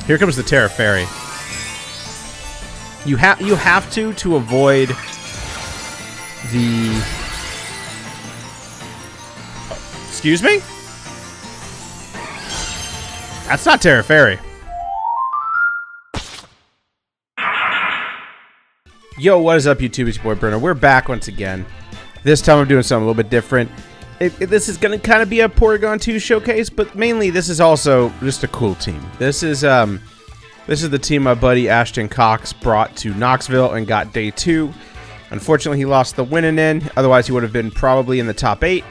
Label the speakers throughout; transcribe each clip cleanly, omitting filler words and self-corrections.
Speaker 1: Here comes the Terra Fairy. You have to avoid the... Excuse me? That's not Terra Fairy. Yo, what is up, YouTube? It's your boy Bruneaux. We're back once again. This time I'm doing something a little bit different. This is going to kind of be a Porygon2 showcase, but mainly this is also just a cool team. This is the team my buddy Ashton Cox brought to Knoxville and got day 2. Unfortunately, he lost the winning end. Otherwise, he would have been probably in the top 8.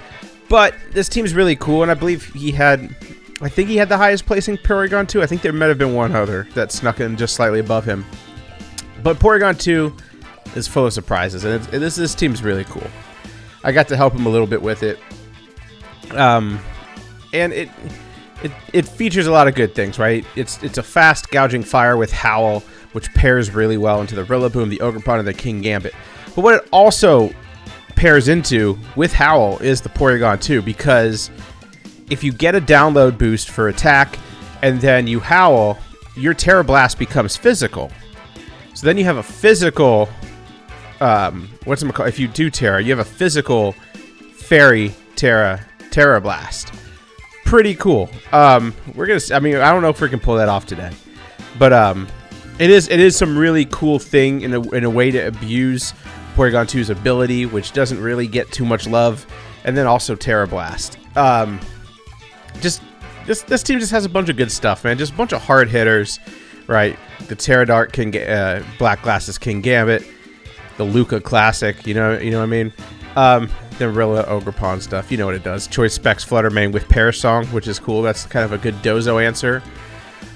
Speaker 1: But this team's really cool, and I believe I think he had the highest placing Porygon2. I think there might have been one other that snuck in just slightly above him. But Porygon2 is full of surprises, and this team's really cool. I got to help him a little bit with it. And it features a lot of good things, right? It's a fast gouging fire with Howl, which pairs really well into the Rillaboom, the Ogerpon, and the Kingambit. But what it also pairs into with Howl is the Porygon2, because if you get a download boost for attack and then you Howl, your Terra Blast becomes physical. So then you have a physical, if you do Terra, you have a physical Fairy Terra Blast. Pretty cool. I don't know if we can pull that off today, but it is some really cool thing in a way to abuse Porygon2's ability, which doesn't really get too much love, and then also Terra Blast. This team just has a bunch of good stuff, man. Just a bunch of hard hitters, right? The Terra Dark Black Glasses Kingambit, the Luca Classic, you know what I mean? The Rilla Ogerpon stuff, you know what it does. Choice Specs Fluttermane with Perish Song, which is cool. That's kind of a good Dozo answer.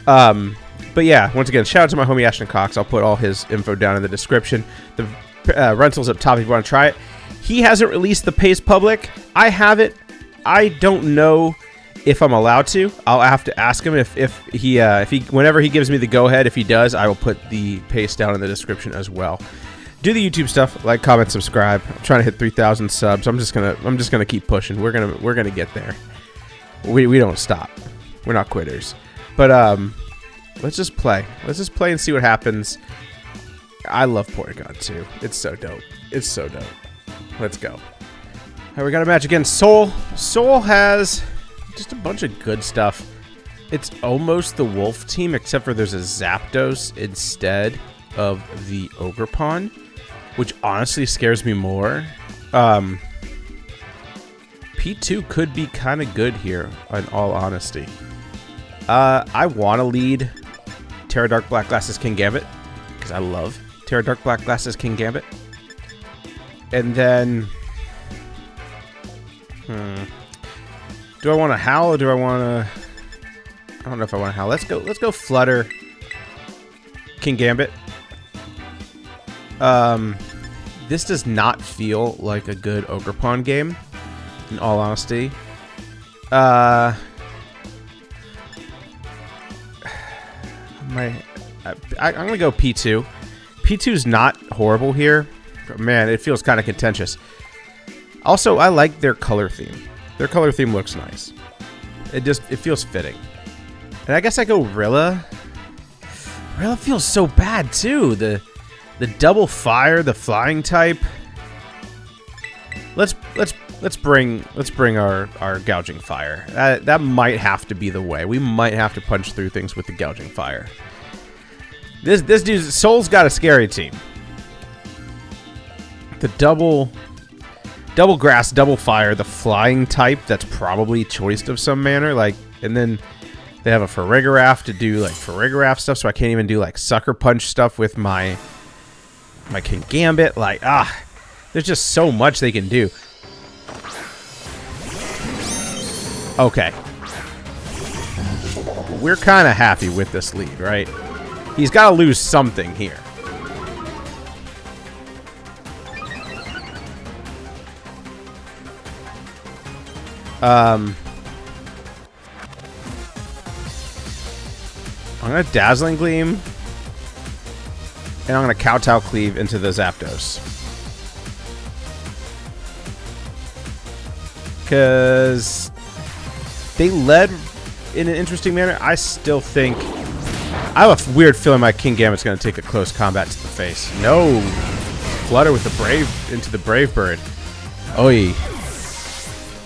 Speaker 1: But yeah, once again, shout out to my homie Ashton Cox. I'll put all his info down in the description. The rental's up top if you want to try it. He hasn't released the pace public. I have it. I don't know if I'm allowed to. I'll have to ask him if he whenever he gives me the go ahead. If he does, I will put the pace down in the description as well. Do the YouTube stuff, like, comment, subscribe. I'm trying to hit 3,000 subs. I'm just gonna keep pushing. We're gonna get there. We don't stop. We're not quitters. But let's just play. Let's just play and see what happens. I love Porygon2. It's so dope. It's so dope. Let's go. All right, we got a match against Soul. Soul has just a bunch of good stuff. It's almost the Wolf team, except for there's a Zapdos instead of the Ogerpon, which honestly scares me more. P2 could be kind of good here, in all honesty. I want to lead Terra Dark Black Glasses Kingambit, because I love Terra Dark Black Glasses Kingambit. And then... do I want to Howl or do I want to... I don't know if I want to Howl. Let's go Flutter Kingambit. This does not feel like a good Ogerpon game, in all honesty. I'm gonna go P2. P2's not horrible here, but man, it feels kind of contentious. Also, I like their color theme. Their color theme looks nice. It feels fitting. And I guess I go Rilla. Rilla feels so bad too. The double fire, the flying type. Let's bring our gouging fire. That might have to be the way. We might have to punch through things with the gouging fire. This dude's Soul's got a scary team. The double grass, double fire, the flying type. That's probably choiced of some manner. And then they have a Farigiraf to do like Farigiraf stuff, so I can't even do like sucker punch stuff with my Kingambit. There's just so much they can do. Okay. We're kind of happy with this lead, right? He's got to lose something here. I'm going to Dazzling Gleam. And I'm going to Kowtow Cleave into the Zapdos. Because they led in an interesting manner. I still think I have a weird feeling my King Gambit's going to take a close combat to the face. No. Flutter with the Brave into the Brave Bird. Oi.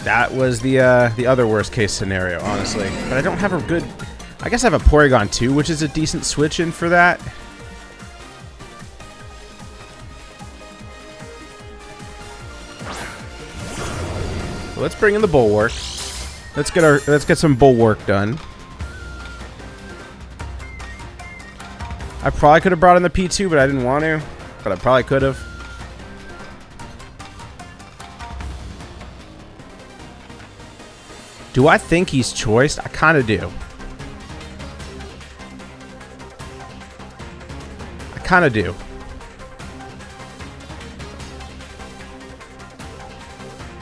Speaker 1: That was the other worst case scenario, honestly. But I don't have a good... I guess I have a Porygon2, which is a decent switch in for that. So let's bring in the Bulwark. Let's get some Bulwark done. I probably could have brought in the P2, but I didn't want to. But I probably could have. Do I think he's choiced? I kind of do. I kind of do.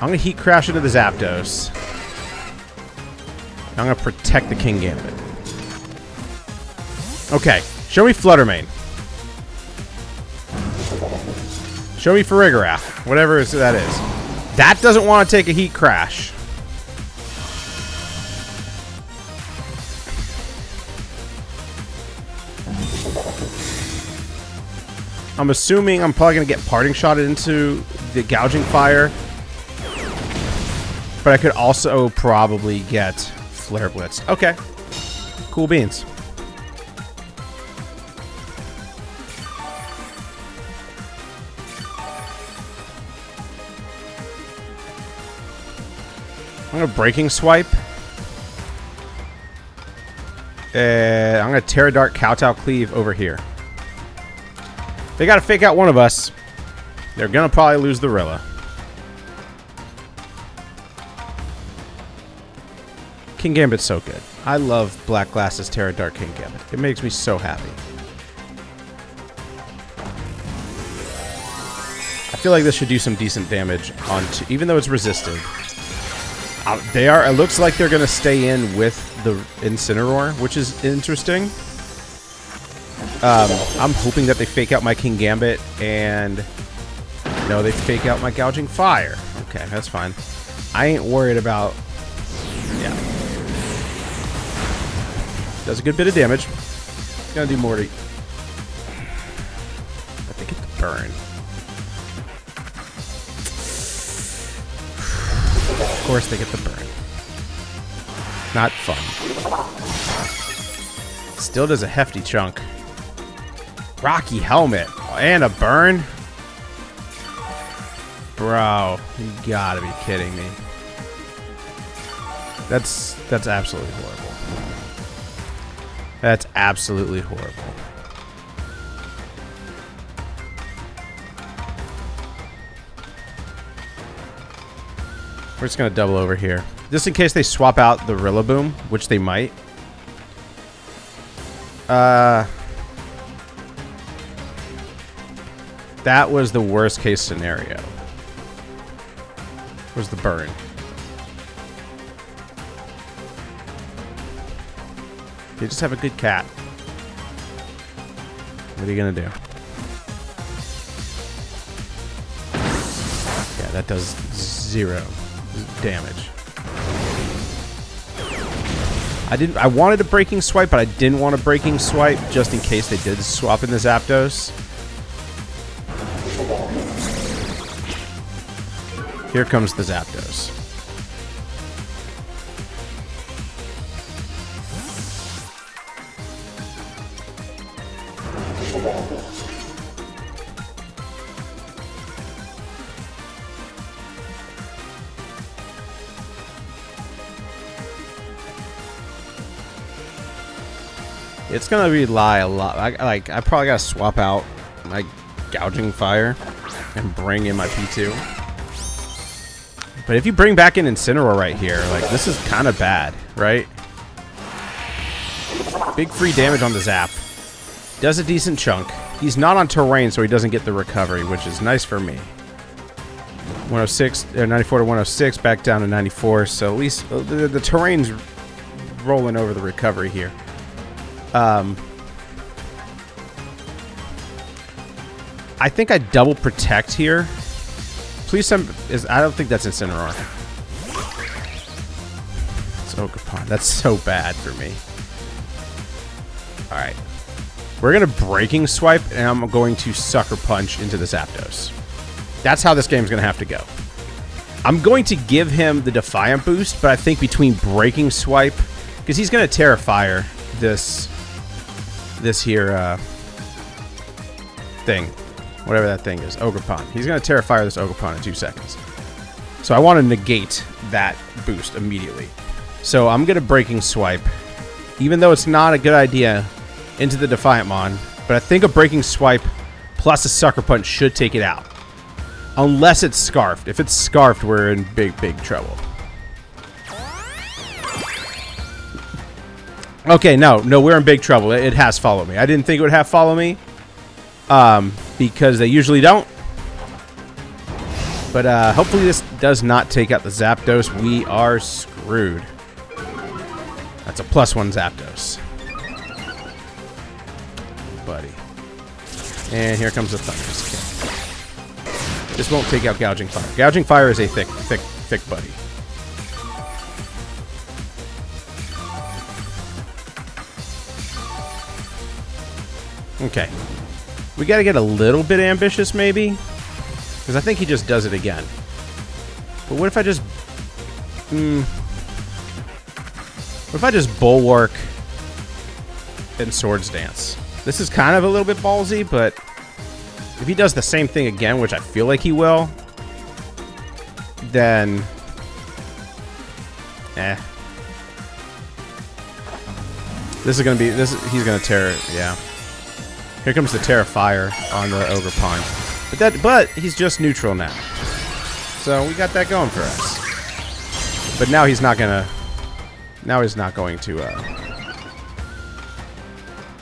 Speaker 1: I'm going to Heat Crash into the Zapdos. I'm going to protect the King Gambit. Okay. Show me Fluttermane. Show me Farigiraf. Whatever that is. That doesn't want to take a Heat Crash. I'm assuming I'm probably going to get Parting Shotted into the Gouging Fire. But I could also probably get Flare Blitz. Okay. Cool beans. I'm going to Breaking Swipe. And I'm going to Terra Dart Kowtow Cleave over here. They got to fake out one of us. They're going to probably lose the Rilla. King Gambit's so good. I love Black Glasses Terra Dart King Gambit. It makes me so happy. I feel like this should do some decent damage on even though it's resisted. They are. It looks like they're going to stay in with the Incineroar, which is interesting. I'm hoping that they fake out my King Gambit and no, they fake out my Gouging Fire. Okay, that's fine. I ain't worried about. Yeah. Does a good bit of damage. Gonna do more to... But they get the burn. Of course they get the burn. Not fun. Still does a hefty chunk. Rocky Helmet. And a burn? Bro, you gotta be kidding me. That's absolutely horrible. That's absolutely horrible. We're just going to double over here. Just in case they swap out the Rillaboom, which they might. That was the worst case scenario. Was the burn. They just have a good cat. What are you gonna do? Yeah, that does 0 damage. I wanted a Breaking Swipe, but I didn't want a Breaking Swipe just in case they did swap in the Zapdos. Here comes the Zapdos. It's gonna rely a lot. I probably gotta swap out my Gouging Fire and bring in my P2. But if you bring back in Incineroar right here, like this is kind of bad, right? Big free damage on the Zap. Does a decent chunk. He's not on terrain, so he doesn't get the recovery, which is nice for me. 106, 94 to 106, back down to 94. So at least the terrain's rolling over the recovery here. I think I double protect here. Please, I don't think that's Incineroar. It's Ogerpon. That's so bad for me. All right. We're going to Breaking Swipe, and I'm going to Sucker Punch into the Zapdos. That's how this game's going to have to go. I'm going to give him the Defiant boost, but I think between Breaking Swipe, because he's going to Terra Fire this here thing. Whatever that thing is. Ogerpon. He's going to Terra Fire this Ogerpon in 2 seconds. So I want to negate that boost immediately. So I'm going to Breaking Swipe, even though it's not a good idea, into the Defiant Mon. But I think a Breaking Swipe plus a Sucker Punch should take it out. Unless it's Scarfed. If it's Scarfed, we're in big, big trouble. Okay, no, we're in big trouble. It has Follow Me. I didn't think it would have Follow Me. Because they usually don't. But hopefully this does not take out the Zapdos. We are screwed. That's a +1 Zapdos. Buddy. And here comes the Thunders Kick. This won't take out Gouging Fire. Gouging Fire is a thick buddy. Okay. We gotta get a little bit ambitious, maybe? Because I think he just does it again. But what if I just... what if I just Bulwark and Swords Dance? This is kind of a little bit ballsy, but... if he does the same thing again, which I feel like he will... then... This is gonna be... he's gonna tear... yeah. Here comes the Terra Fire on the Ogerpon. But he's just neutral now. So we got that going for us. But now he's not gonna... now he's not going to,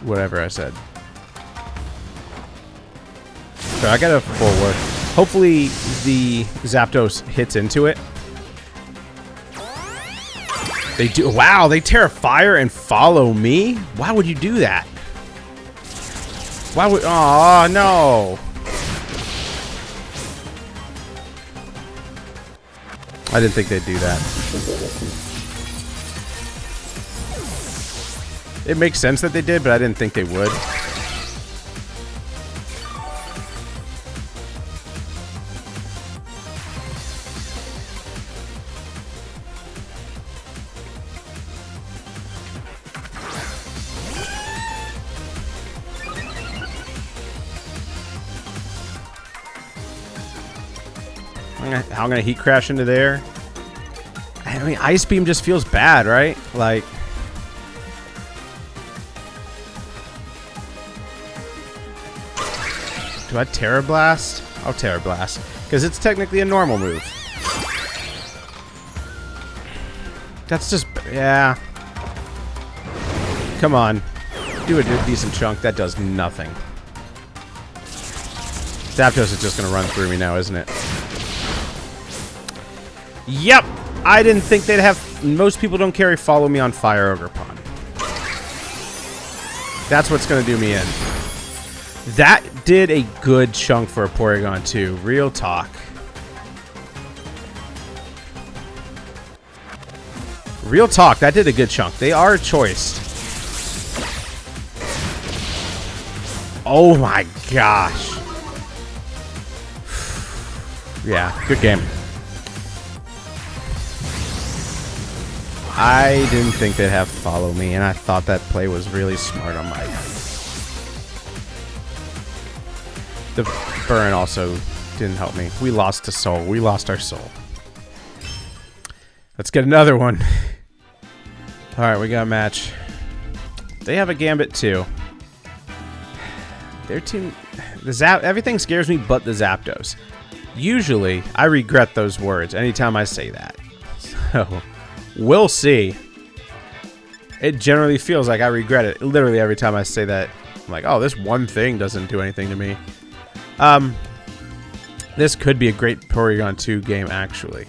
Speaker 1: whatever I said. So I got a Bulwark. Hopefully the Zapdos hits into it. They do... wow, they Terra Fire and Follow Me? Why would you do that? Why would... oh no! I didn't think they'd do that. It makes sense that they did, but I didn't think they would. I'm gonna Heat Crash into there. I mean, Ice Beam just feels bad, right? Like... do I Terra Blast? I'll Terra Blast. Because it's technically a normal move. That's just... yeah. Come on. Do a decent chunk. That does nothing. Zapdos is just gonna run through me now, isn't it? Yep! I didn't think they'd have... most people don't carry Follow Me on Fire Ogerpon. That's what's going to do me in. That did a good chunk for a Porygon2. Real talk. Real talk. That did a good chunk. They are choiced. Oh my gosh. Yeah, good game. I didn't think they'd have Follow Me, and I thought that play was really smart on my end. The burn also didn't help me. We lost to Soul. We lost our soul. Let's get another one. Alright, we got a match. They have a Gambit too. Their team... everything scares me but the Zapdos. Usually, I regret those words anytime I say that. So... we'll see. It generally feels like I regret it. Literally every time I say that, I'm like, oh, this one thing doesn't do anything to me. This could be a great Porygon2 game, actually.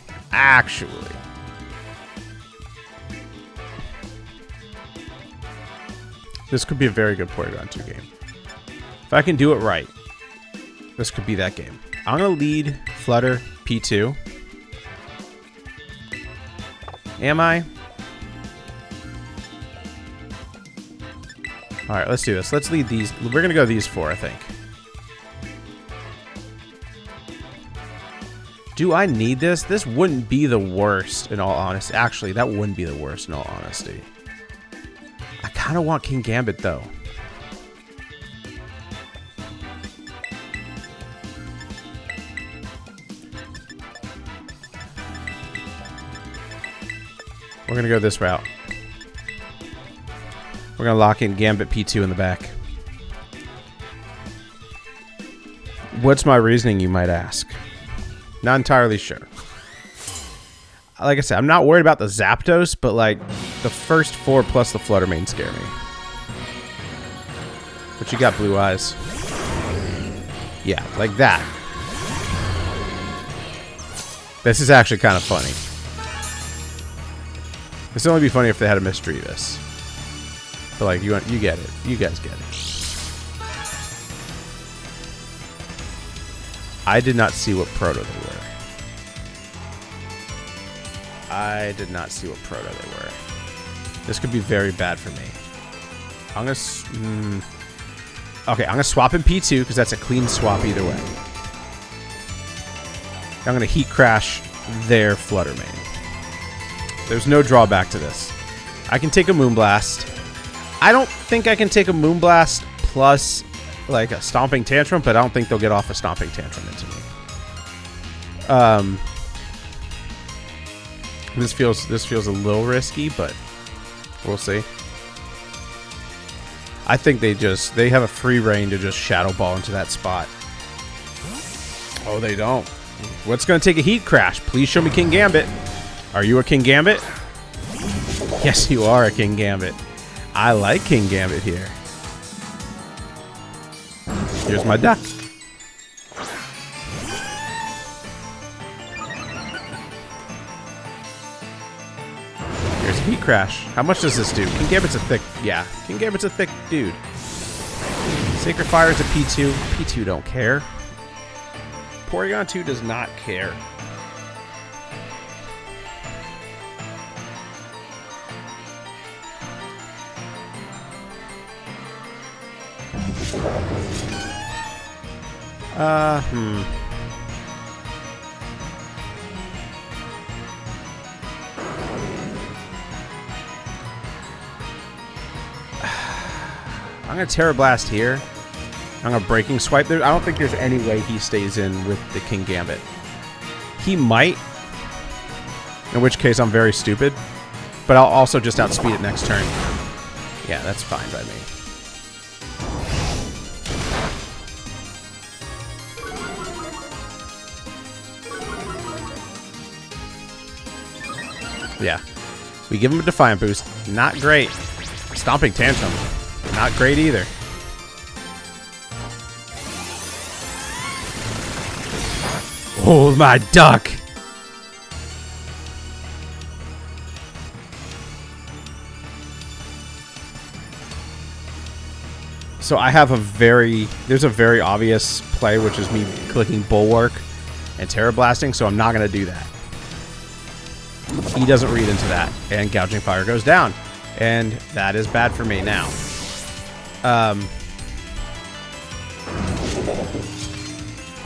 Speaker 1: This could be a very good Porygon2 game. If I can do it right, this could be that game. I'm going to lead Flutter P2. Am I? All right, let's do this. Let's lead these. We're gonna go these 4, I think. Do I need this? This wouldn't be the worst, in all honesty. Actually, that wouldn't be the worst, in all honesty. I kind of want King Gambit, though. We're going to go this route. We're going to lock in Gambit P2 in the back. What's my reasoning, you might ask? Not entirely sure. Like I said, I'm not worried about the Zapdos, but like the first 4 plus the Flutter Mane scare me. But you got blue eyes. Yeah, like that. This is actually kind of funny. This would only be funny if they had a Misdreavus. But like, you get it. You guys get it. I did not see what proto they were. I did not see what proto they were. This could be very bad for me. I'm gonna... Okay, I'm gonna swap in P2 because that's a clean swap either way. I'm gonna Heat Crash their Flutter Mane. There's no drawback to this. I can take a Moonblast. I don't think I can take a Moonblast plus like a Stomping Tantrum, but I don't think they'll get off a Stomping Tantrum into me. This feels a little risky, but we'll see. I think they have a free reign to just Shadow Ball into that spot. Oh, they don't. What's going to take a Heat Crash? Please show me King Gambit. Are you a King Gambit? Yes, you are a King Gambit. I like King Gambit here. Here's my duck. Here's a Heat Crash. How much does this do? King Gambit's a thick... Yeah, King Gambit's a thick dude. Sacred Fire's a P2. P2 don't care. Porygon2 does not care. I'm gonna Terra Blast here. I'm gonna Breaking Swipe there. I don't think there's any way he stays in with the King Gambit. He might, in which case I'm very stupid, but I'll also just outspeed it next turn. Yeah, that's fine by me. Yeah. We give him a Defiant Boost. Not great. Stomping Tantrum. Not great either. Oh, my duck. So I have there's a very obvious play, which is me clicking Bulwark and Terra Blasting, so I'm not going to do that. He doesn't read into that, and Gouging Fire goes down, and that is bad for me now.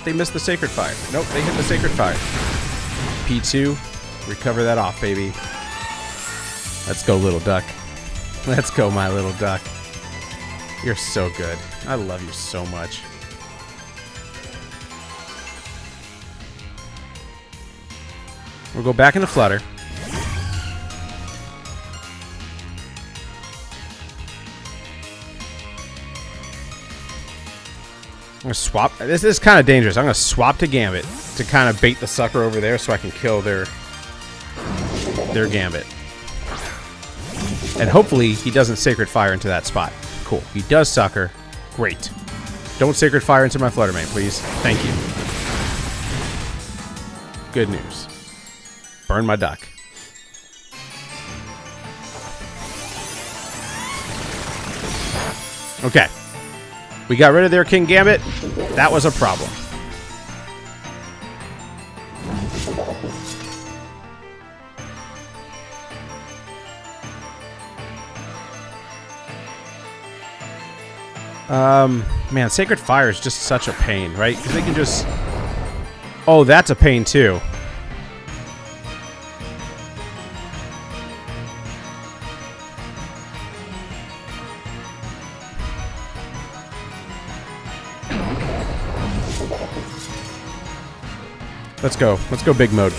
Speaker 1: They missed the Sacred Fire. Nope, they hit the Sacred Fire. P2, recover that off, baby. Let's go, little duck. Let's go, my little duck. You're so good. I love you so much. We'll go back into Flutter. I'm gonna swap. This is kind of dangerous. I'm gonna swap to Gambit to kind of bait the sucker over there so I can kill their Gambit. And hopefully he doesn't Sacred Fire into that spot. Cool. He does sucker. Great. Don't Sacred Fire into my Flutter Mane, please. Thank you. Good news. Burn my duck. Okay. We got rid of their King Gambit. That was a problem. Man, Sacred Fire is just such a pain, right? Because they can just... Oh, that's a pain, too. Let's go. Let's go big mode.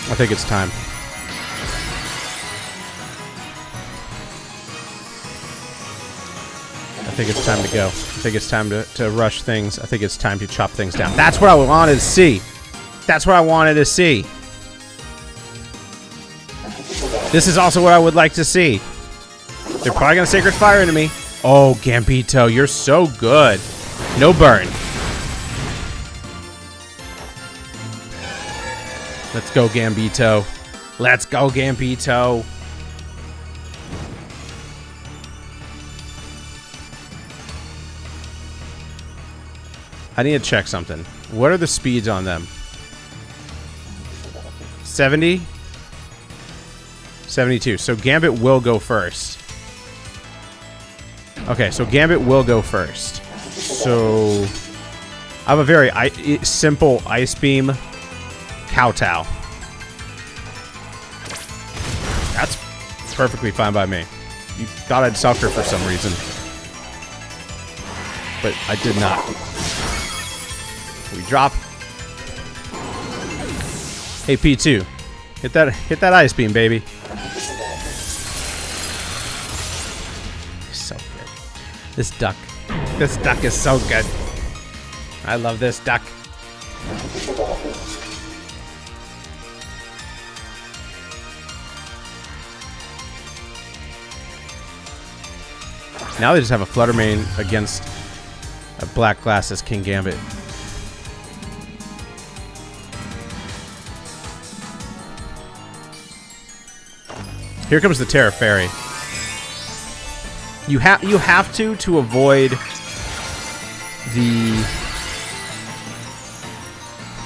Speaker 1: I think it's time. I think it's time to go. I think it's time to rush things. I think it's time to chop things down. That's what I wanted to see. That's what I wanted to see. This is also what I would like to see. They're probably going to Sacred Fire into me. Oh, Gambito, you're so good. No burn. Let's go, Gambito. Let's go, Gambito. I need to check something. What are the speeds on them? 70? 72. So Gambit will go first. Okay, so Gambit will go first. So I have a very simple Ice Beam Kowtow. That's perfectly fine by me. You thought I'd sucker for some reason. But I did not. We drop. Hey, P2. Hit that Ice Beam, baby. So good. This duck. This duck is so good. I love this duck. Now they just have a Flutter Mane against a Black Glasses King Gambit. Here comes the Terra Fairy. You have to avoid the...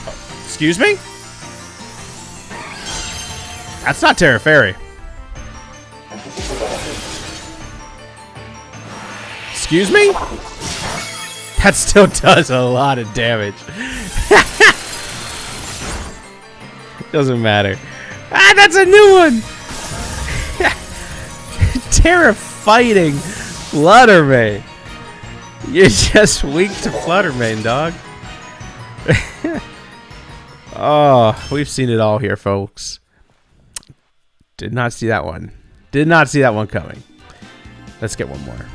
Speaker 1: Oh, excuse me? That's not Terra Fairy. Excuse me? That still does a lot of damage. Doesn't matter. Ah, that's a new one! Terra fighting Flutter Mane. You're just weak to Flutter Mane, dog. Oh, we've seen it all here, folks. Did not see that one. Did not see that one coming. Let's get one more.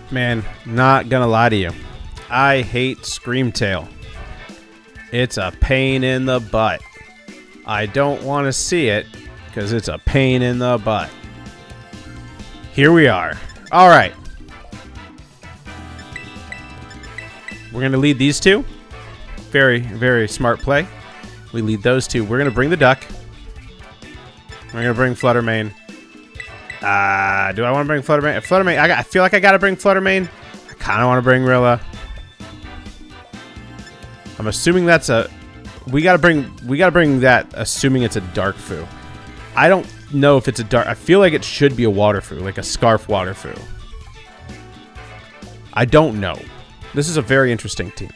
Speaker 1: Man, not gonna lie to you. I hate Screamtail. It's a pain in the butt. I don't want to see it because it's a pain in the butt. Here we are. All right. We're going to lead these two. Very, very smart play. We lead those two. We're going to bring the duck. We're going to bring Flutter Mane. Do I want to bring Flutter Mane? Flutter Mane. I feel like I got to bring Flutter Mane. I kind of want to bring Rilla. I'm assuming that's a... We got to bring that assuming it's a Dark Fu. I don't know if it's a dark... I feel like it should be a water Fu, like a Scarf water Fu. I don't know. This is a very interesting team.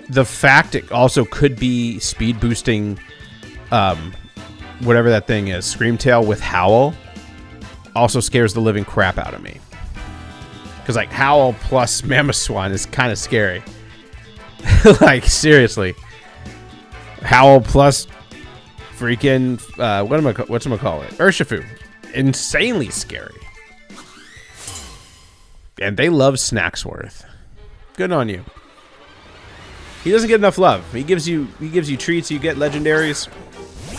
Speaker 1: The fact it also could be speed boosting whatever that thing is, Screamtail with Howl, also scares the living crap out of me. Because like Howl plus Mamoswine is kind of scary. Like seriously. Howl plus freaking whatchamacallit? Urshifu. Insanely scary. And they love Snacksworth. Good on you. He doesn't get enough love. He gives you treats, you get legendaries.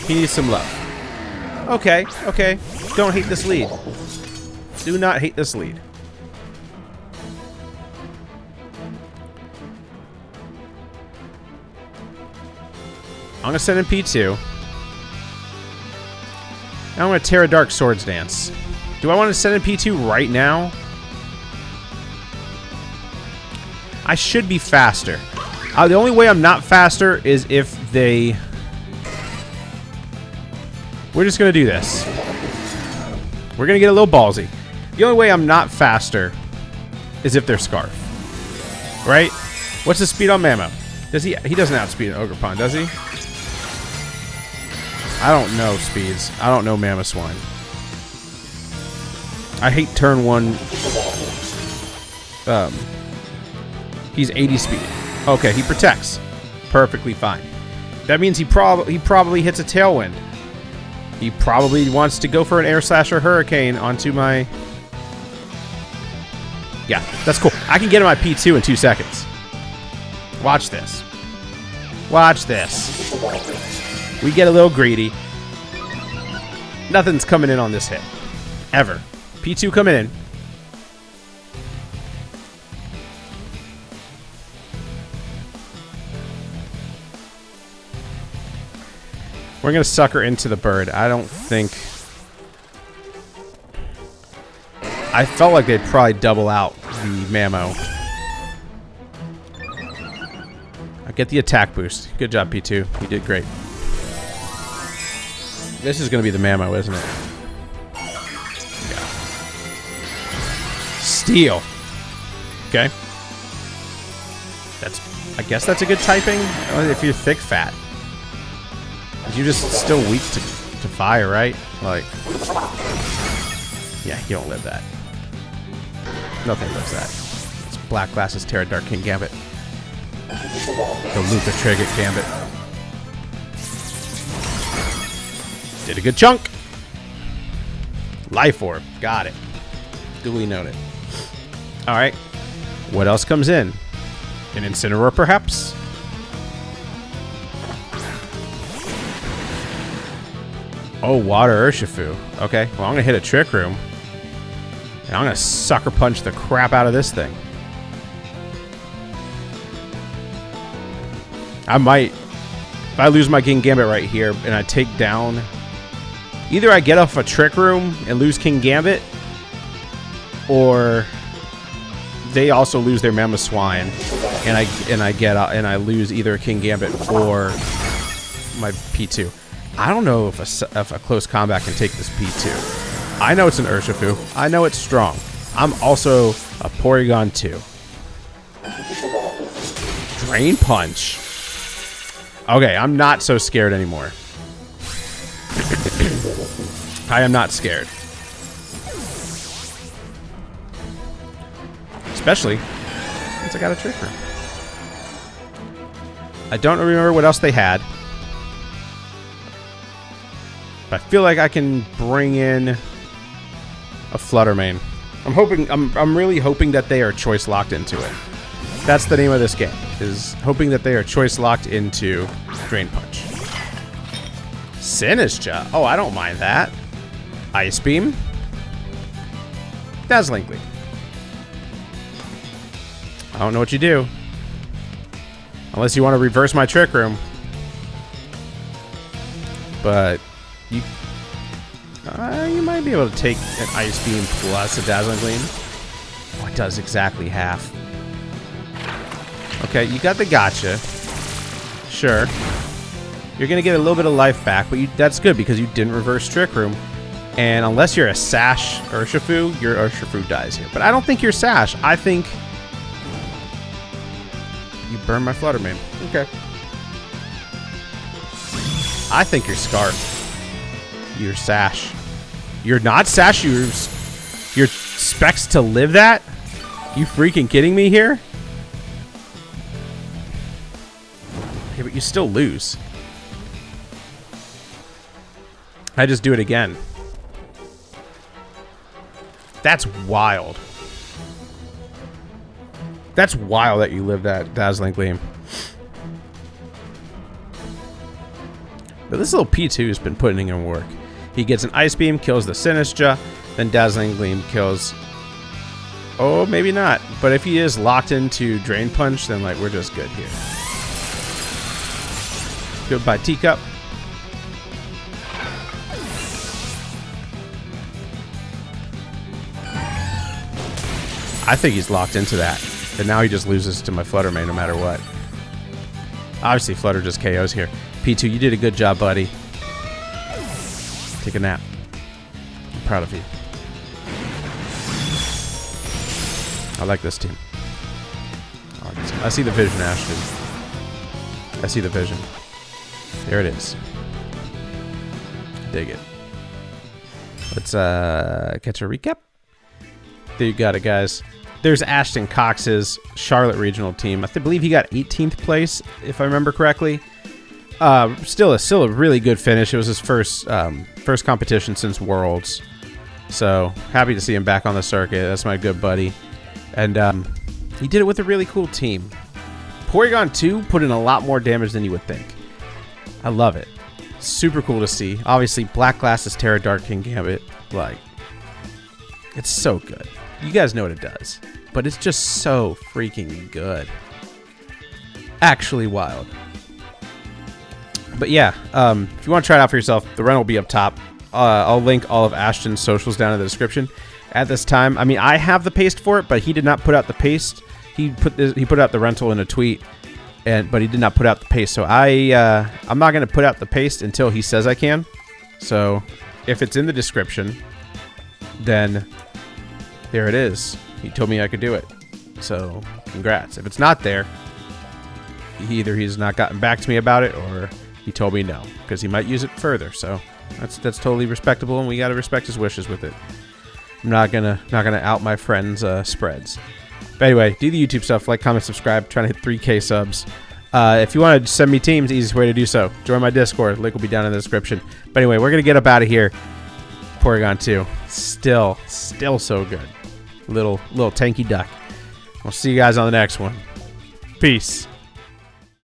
Speaker 1: He needs some love. Okay, okay. Don't hate this lead. Do not hate this lead. I'm gonna send in P2. Now I'm gonna Terra Dark Swords Dance. Do I want to send in P2 right now? I should be faster. The only way I'm not faster is if they... We're just going to do this. We're going to get a little ballsy. The only way I'm not faster is if they're Scarf. Right? What's the speed on Mammo? Does he doesn't outspeed an Ogerpon, does he? I don't know speeds. I don't know Mamoswine. I hate turn 1. He's 80 speed. Okay, he protects. Perfectly fine. That means he probably hits a Tailwind. He probably wants to go for an Air Slash or Hurricane onto my... Yeah, that's cool. I can get him my P2 in 2 seconds. Watch this. Watch this. We get a little greedy. Nothing's coming in on this hit. Ever. P2 coming in. We're going to sucker into the bird. I don't think... I felt like they'd probably double out the Mammo. I get the attack boost. Good job, P2. You did great. This is going to be the Mammo, isn't it? Yeah. Steel. Okay. I guess that's a good typing if you're thick fat. You're just still weak to fire, right? Like, yeah, you don't live that. Nothing lives that. It's Black Glasses, Terra King Gambit. The Luca Triget Gambit. Did a good chunk. Life Orb. Got it. Duly noted. Alright. What else comes in? An Incineroar, perhaps? Oh, Water Urshifu. Okay, well, I'm going to hit a Trick Room. And I'm going to Sucker Punch the crap out of this thing. I might... If I lose my King Gambit right here and I take down... Either I get off a Trick Room and lose King Gambit, or they also lose their Mamoswine, and I lose either a King Gambit or my P2. I don't know if a close combat can take this P2. I know it's an Urshifu. I know it's strong. I'm also a Porygon2. Drain Punch. Okay, I'm not so scared anymore. I am not scared. Especially since I got a Trick Room. I don't remember what else they had. But I feel like I can bring in a Flutter Mane. I'm really hoping that they are choice locked into it. That's the name of this game, is hoping that they are choice locked into Drain Punch. Sinistcha. Oh, I don't mind that. Ice Beam. Dazzling Gleam. I don't know what you do. Unless you want to reverse my Trick Room. But you might be able to take an Ice Beam plus a Dazzling Gleam. Oh, it does exactly half. Okay, you got the gotcha. Sure. You're going to get a little bit of life back, but that's good because you didn't reverse Trick Room. And unless you're a Sash Urshifu, your Urshifu dies here. But I don't think you're Sash. I think you burn my Flutter Mane. Okay. I think you're Scarf. You're Sash. You're not Sash. You're Specs to live that? You freaking kidding me here? Yeah, but you still lose. I just do it again. That's wild. That's wild that you live that Dazzling Gleam. But this little P2 has been putting in work. He gets an Ice Beam, kills the Sinistcha, then Dazzling Gleam kills... Oh, maybe not. But if he is locked into Drain Punch, then like we're just good here. Goodbye, Teacup. I think he's locked into that. And now he just loses to my Flutter Mane no matter what. Obviously, Flutter just KOs here. P2, you did a good job, buddy. Take a nap. I'm proud of you. I like this team. I see the vision, Ashton. I see the vision. There it is. Dig it. Let's catch a recap. There you got it, guys. There's Ashton Cox's Charlotte regional team. I believe he got 18th place, if I remember correctly. Still a really good finish. It was his first competition since Worlds. So happy to see him back on the circuit. That's my good buddy. And he did it with a really cool team. Porygon2 put in a lot more damage than you would think. I love it. Super cool to see. Obviously, Black Glasses, Terra Dark King Gambit. Like, it's so good. You guys know what it does. But it's just so freaking good. Actually wild. But yeah, if you want to try it out for yourself, the run will be up top. I'll link all of Ashton's socials down in the description. At this time, I mean, I have the paste for it, but he did not put out the paste. He put out the rental in a tweet, but he did not put out the paste. So I'm not going to put out the paste until he says I can. So if it's in the description, then there it is. He told me I could do it. So congrats. If it's not there, either he's not gotten back to me about it, or he told me no, because he might use it further. So that's totally respectable, and we got to respect his wishes with it. I'm not gonna out my friends' spreads. But anyway, do the YouTube stuff, like, comment, subscribe. Trying to hit 3K subs. If you want to send me teams, easiest way to do so. Join my Discord. Link will be down in the description. But anyway, we're gonna get up out of here. Porygon2, still so good. Little tanky duck. We'll see you guys on the next one. Peace.